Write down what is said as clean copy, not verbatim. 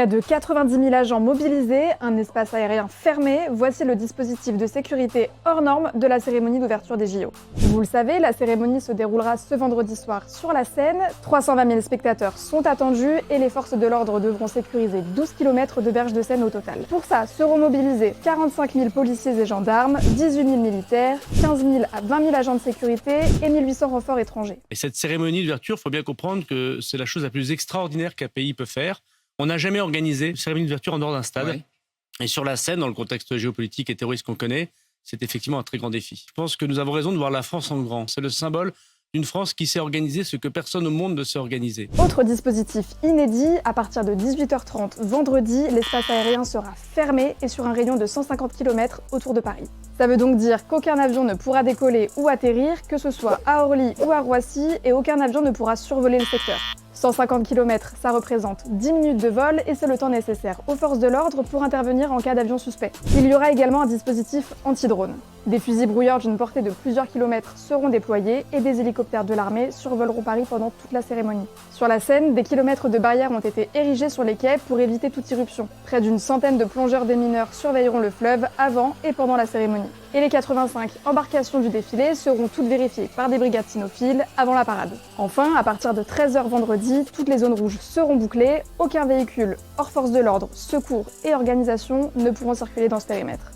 Près de 90 000 agents mobilisés, un espace aérien fermé, voici le dispositif de sécurité hors norme de la cérémonie d'ouverture des JO. Vous le savez, la cérémonie se déroulera ce vendredi soir sur la Seine. 320 000 spectateurs sont attendus et les forces de l'ordre devront sécuriser 12 km de berges de Seine au total. Pour ça, seront mobilisés 45 000 policiers et gendarmes, 18 000 militaires, 15 000 à 20 000 agents de sécurité et 1800 renforts étrangers. Et cette cérémonie d'ouverture, il faut bien comprendre que c'est la chose la plus extraordinaire qu'un pays peut faire. On n'a jamais organisé une cérémonie d'ouverture en dehors d'un stade. Ouais. Et sur la scène, dans le contexte géopolitique et terroriste qu'on connaît, c'est effectivement un très grand défi. Je pense que nous avons raison de voir la France en grand. C'est le symbole d'une France qui sait organiser ce que personne au monde ne sait organiser. Autre dispositif inédit, à partir de 18h30 vendredi, l'espace aérien sera fermé et sur un rayon de 150 km autour de Paris. Ça veut donc dire qu'aucun avion ne pourra décoller ou atterrir, que ce soit à Orly ou à Roissy, et aucun avion ne pourra survoler le secteur. 150 km, ça représente 10 minutes de vol et c'est le temps nécessaire aux forces de l'ordre pour intervenir en cas d'avion suspect. Il y aura également un dispositif anti-drone. Des fusils brouilleurs d'une portée de plusieurs kilomètres seront déployés et des hélicoptères de l'armée survoleront Paris pendant toute la cérémonie. Sur la Seine, des kilomètres de barrières ont été érigés sur les quais pour éviter toute irruption. Près d'une centaine de plongeurs démineurs surveilleront le fleuve avant et pendant la cérémonie. Et les 85 embarcations du défilé seront toutes vérifiées par des brigades cynophiles avant la parade. Enfin, à partir de 13h vendredi, toutes les zones rouges seront bouclées, aucun véhicule hors force de l'ordre, secours et organisation ne pourront circuler dans ce périmètre.